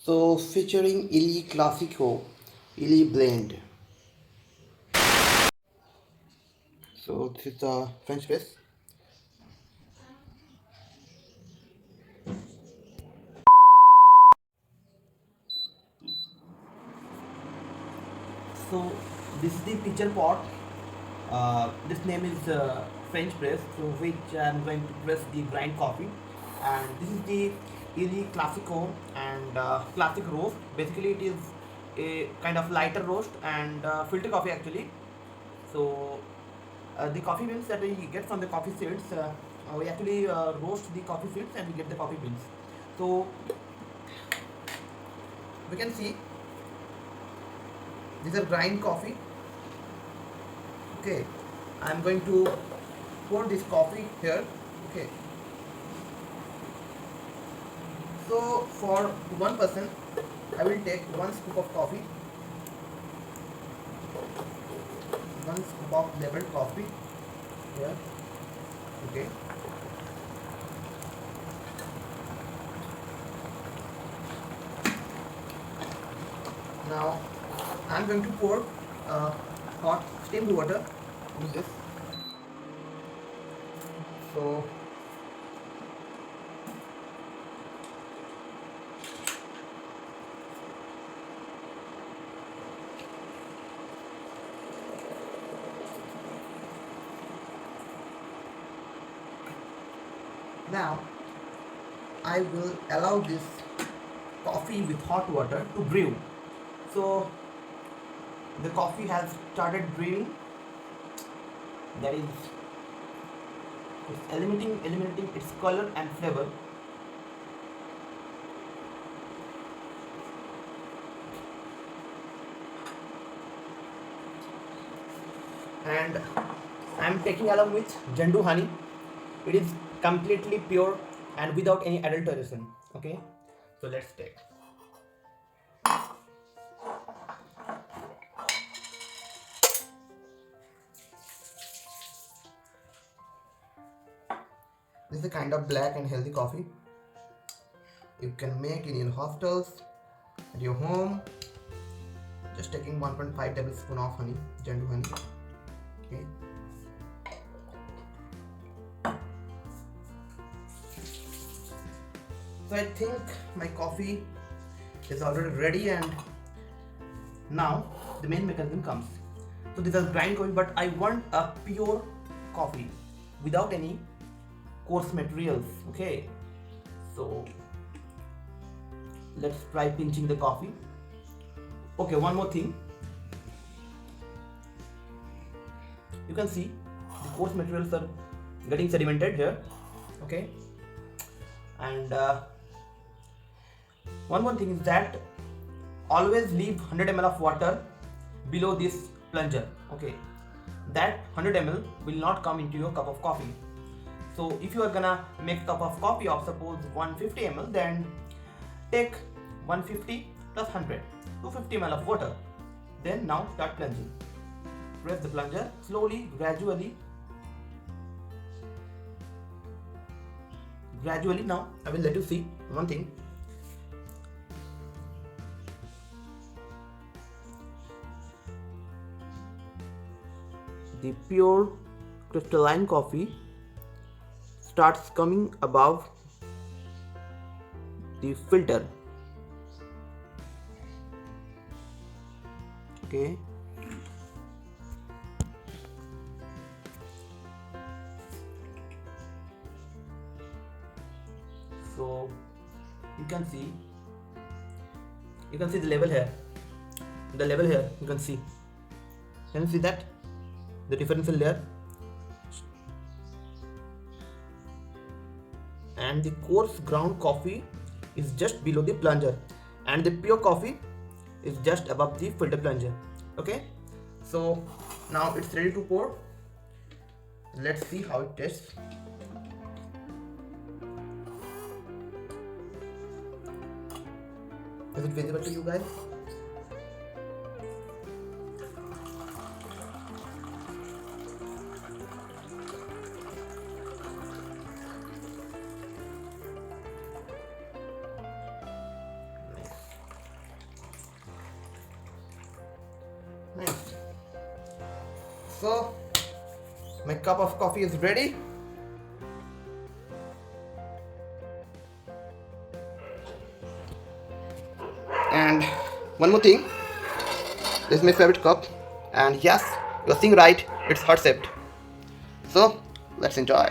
So featuring Illy Classico, Illy blend. So this is the French press. So this is the pitcher pot. This name is French press, through which I am going to press the grind coffee. And this is the Illy Classico and classic roast. Basically, it is a kind of lighter roast and filter coffee actually. So the coffee beans that we get from the coffee seeds, we actually roast the coffee seeds and we get the coffee beans. So we can see these are grind coffee. Okay, I'm going to pour this coffee here. Okay, so for one person, I will take one scoop of coffee, one scoop of leveled coffee here. Okay, now I'm going to pour hot steamed water in this. So now I will allow this coffee with hot water to brew. So the coffee has started brewing. That is, it's eliminating its color and flavor. And I'm taking along with Jandu honey. It is completely pure and without any adulteration. Okay, so let's take. This is a kind of black and healthy coffee you can make in your hostels, at your home. Just taking 1.5 tablespoon of honey, Jandu honey. Okay. So I think my coffee is already ready, and now the main mechanism comes. So this is grind coffee, but I want a pure coffee without any coarse materials. Okay, so let's try pinching the coffee. Okay, one more thing, you can see the coarse materials are getting sedimented here. Okay, and one more thing is that always leave 100 ml of water below this plunger. Okay, that 100 ml will not come into your cup of coffee. So if you are gonna make a cup of coffee of suppose 150 ml, then take 150 plus 100, 250 ml of water. Then now start plunging. Press the plunger slowly, gradually. Now I will let you see one thing. The pure crystalline coffee starts coming above the filter. Okay, so you can see the level here. You can see that the differential layer, and the coarse ground coffee is just below the plunger, and the pure coffee is just above the filter plunger. Okay, so now it's ready to pour. Let's see how it tastes. Is it visible to you guys? So my cup of coffee is ready. And one more thing, this is my favorite cup, and yes, you're seeing right, it's heart shaped. So let's enjoy.